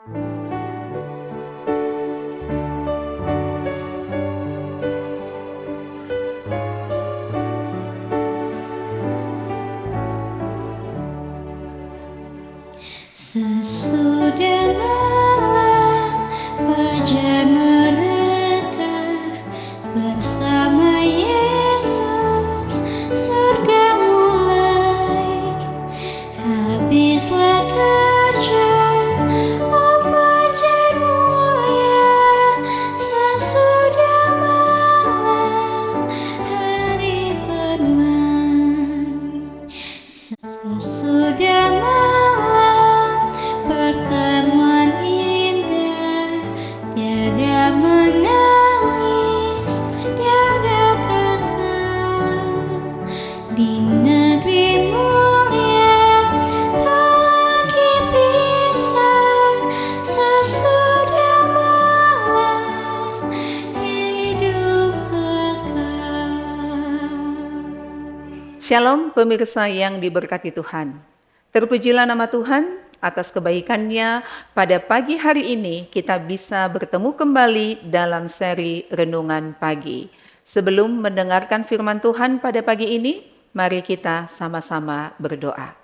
Sesudah malam fajar mereka bersama Yesus, surga mulai. Habislah kerja, oh fajar mulia. Sesudah malam hari bermain. Sesudah malam pertemuan indah, tiada menangis, tiada kesal. Di negeri mulia tak lagi pisah. Sesudah malam hidup kekal. Shalom pemirsa yang diberkati Tuhan. Terpujilah nama Tuhan atas kebaikannya. Pada pagi hari ini kita bisa bertemu kembali dalam seri Renungan Pagi. Sebelum mendengarkan firman Tuhan pada pagi ini, mari kita sama-sama berdoa.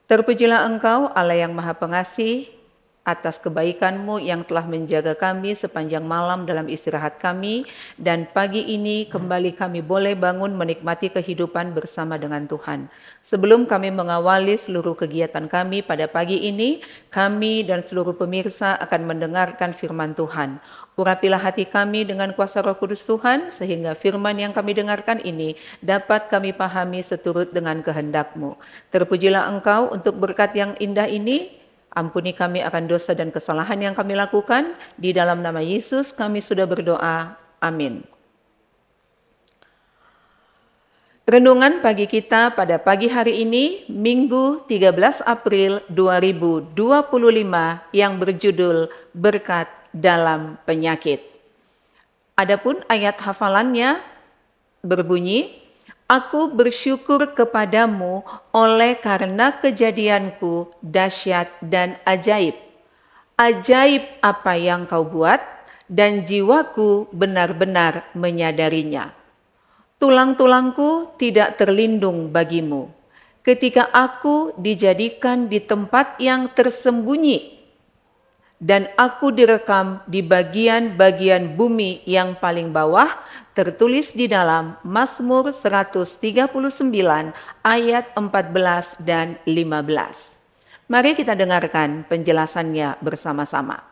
Terpujilah Engkau Allah yang Maha Pengasih, atas kebaikan-Mu yang telah menjaga kami sepanjang malam dalam istirahat kami, dan pagi ini kembali kami boleh bangun menikmati kehidupan bersama dengan Tuhan. Sebelum kami mengawali seluruh kegiatan kami pada pagi ini, kami dan seluruh pemirsa akan mendengarkan firman Tuhan. Urapilah hati kami dengan kuasa Roh Kudus Tuhan, sehingga firman yang kami dengarkan ini dapat kami pahami seturut dengan kehendak-Mu. Terpujilah Engkau untuk berkat yang indah ini. Ampuni kami akan dosa dan kesalahan yang kami lakukan. Di dalam nama Yesus kami sudah berdoa. Amin. Renungan pagi kita pada pagi hari ini, Minggu 13 April 2025 yang berjudul Berkat dalam Penyakit. Adapun ayat hafalannya berbunyi, Aku bersyukur kepadamu oleh karena kejadianku dahsyat dan ajaib. Ajaib apa yang kau buat, dan jiwaku benar-benar menyadarinya. Tulang-tulangku tidak terlindung bagimu. Ketika aku dijadikan di tempat yang tersembunyi, dan aku direkam di bagian-bagian bumi yang paling bawah, tertulis di dalam Mazmur 139 ayat 14 dan 15. Mari kita dengarkan penjelasannya bersama-sama.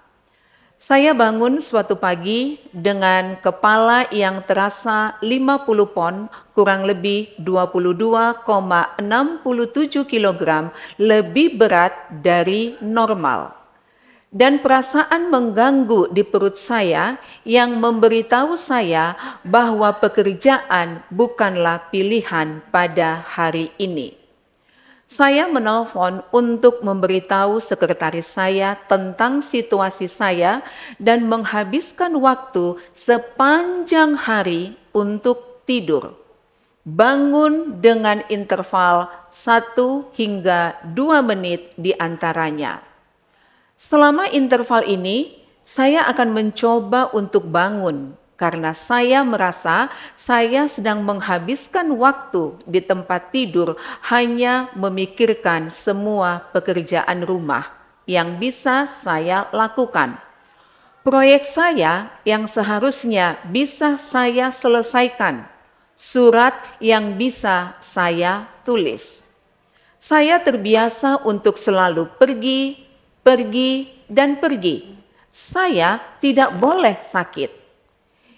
Saya bangun suatu pagi dengan kepala yang terasa 50 pon, kurang lebih 22,67 kg, lebih berat dari normal. Dan perasaan mengganggu di perut saya yang memberitahu saya bahwa pekerjaan bukanlah pilihan pada hari ini. Saya menelpon untuk memberitahu sekretaris saya tentang situasi saya dan menghabiskan waktu sepanjang hari untuk tidur. Bangun dengan interval 1 hingga 2 menit di antaranya. Selama interval ini, saya akan mencoba untuk bangun karena saya merasa saya sedang menghabiskan waktu di tempat tidur hanya memikirkan semua pekerjaan rumah yang bisa saya lakukan. Proyek saya yang seharusnya bisa saya selesaikan, surat yang bisa saya tulis. Saya terbiasa untuk selalu pergi, dan pergi. Saya tidak boleh sakit.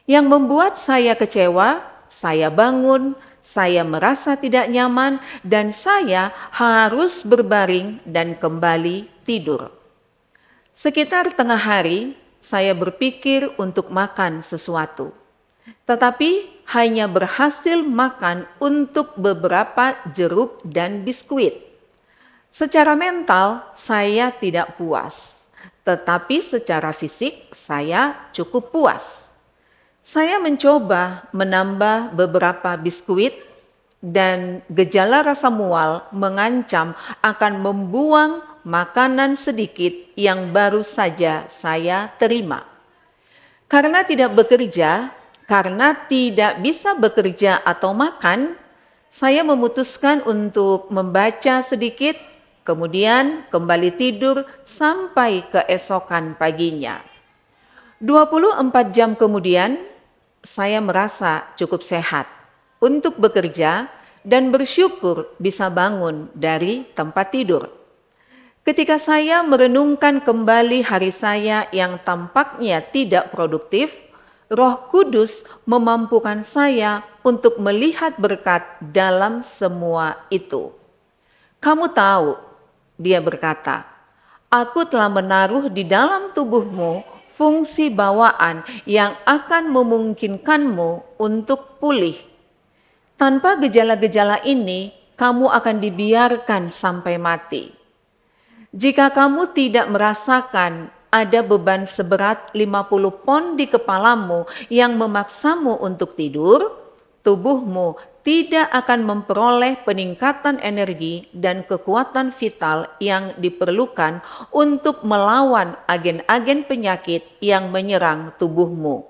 Yang membuat saya kecewa, saya bangun, saya merasa tidak nyaman, dan saya harus berbaring dan kembali tidur. Sekitar tengah hari, saya berpikir untuk makan sesuatu. Tetapi hanya berhasil makan untuk beberapa jeruk dan biskuit. Secara mental, saya tidak puas, tetapi secara fisik saya cukup puas. Saya mencoba menambah beberapa biskuit dan gejala rasa mual mengancam akan membuang makanan sedikit yang baru saja saya terima. Karena tidak bisa bekerja atau makan, saya memutuskan untuk membaca sedikit, kemudian kembali tidur sampai keesokan paginya. 24 jam kemudian, saya merasa cukup sehat untuk bekerja dan bersyukur bisa bangun dari tempat tidur. Ketika saya merenungkan kembali hari saya yang tampaknya tidak produktif, Roh Kudus memampukan saya untuk melihat berkat dalam semua itu. Kamu tahu, dia berkata, aku telah menaruh di dalam tubuhmu fungsi bawaan yang akan memungkinkanmu untuk pulih. Tanpa gejala-gejala ini, kamu akan dibiarkan sampai mati. Jika kamu tidak merasakan ada beban seberat 50 pon di kepalamu yang memaksamu untuk tidur, tubuhmu tidak akan memperoleh peningkatan energi dan kekuatan vital yang diperlukan untuk melawan agen-agen penyakit yang menyerang tubuhmu.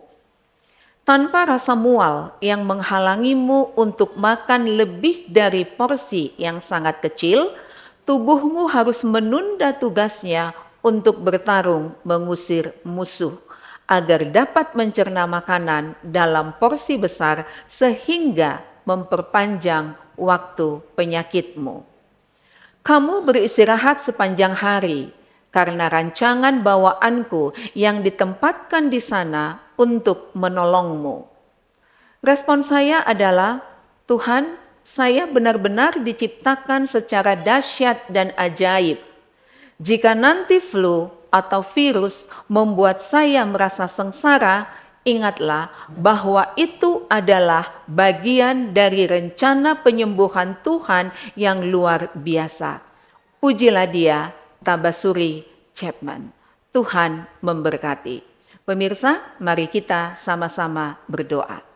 Tanpa rasa mual yang menghalangimu untuk makan lebih dari porsi yang sangat kecil, tubuhmu harus menunda tugasnya untuk bertarung mengusir musuh, agar dapat mencerna makanan dalam porsi besar sehingga memperpanjang waktu penyakitmu. Kamu beristirahat sepanjang hari karena rancangan bawaanku yang ditempatkan di sana untuk menolongmu. Respon saya adalah, Tuhan, saya benar-benar diciptakan secara dahsyat dan ajaib. Jika nanti flu atau virus membuat saya merasa sengsara, ingatlah bahwa itu adalah bagian dari rencana penyembuhan Tuhan yang luar biasa. Pujilah Dia, Tabasuri Chapman. Tuhan memberkati. Pemirsa, mari kita sama-sama berdoa.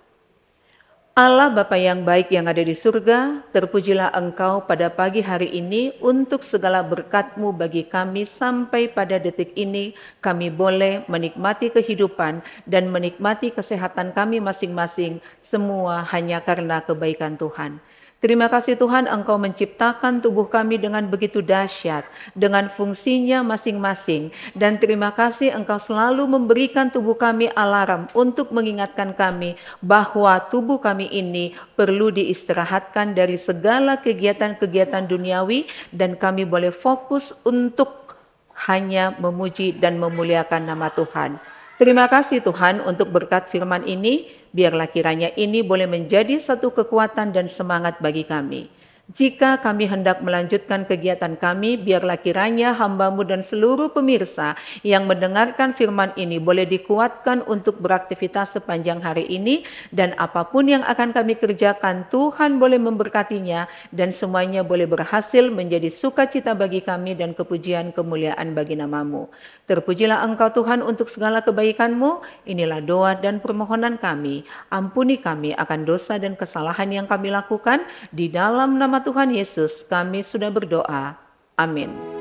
Allah Bapa yang baik yang ada di surga, terpujilah Engkau pada pagi hari ini untuk segala berkat-Mu bagi kami sampai pada detik ini kami boleh menikmati kehidupan dan menikmati kesehatan kami masing-masing, semua hanya karena kebaikan Tuhan. Terima kasih Tuhan, Engkau menciptakan tubuh kami dengan begitu dahsyat, dengan fungsinya masing-masing. Dan terima kasih Engkau selalu memberikan tubuh kami alarm untuk mengingatkan kami bahwa tubuh kami ini perlu diistirahatkan dari segala kegiatan-kegiatan duniawi dan kami boleh fokus untuk hanya memuji dan memuliakan nama Tuhan. Terima kasih Tuhan untuk berkat firman ini, biarlah kiranya ini boleh menjadi satu kekuatan dan semangat bagi kami. Jika kami hendak melanjutkan kegiatan kami, biarlah kiranya hamba-Mu dan seluruh pemirsa yang mendengarkan firman ini boleh dikuatkan untuk beraktivitas sepanjang hari ini, dan apapun yang akan kami kerjakan, Tuhan boleh memberkatinya, dan semuanya boleh berhasil menjadi sukacita bagi kami dan kepujian kemuliaan bagi nama-Mu. Terpujilah Engkau Tuhan untuk segala kebaikan-Mu, inilah doa dan permohonan kami. Ampuni kami akan dosa dan kesalahan yang kami lakukan, di dalam nama Tuhan Yesus kami sudah berdoa. Amin.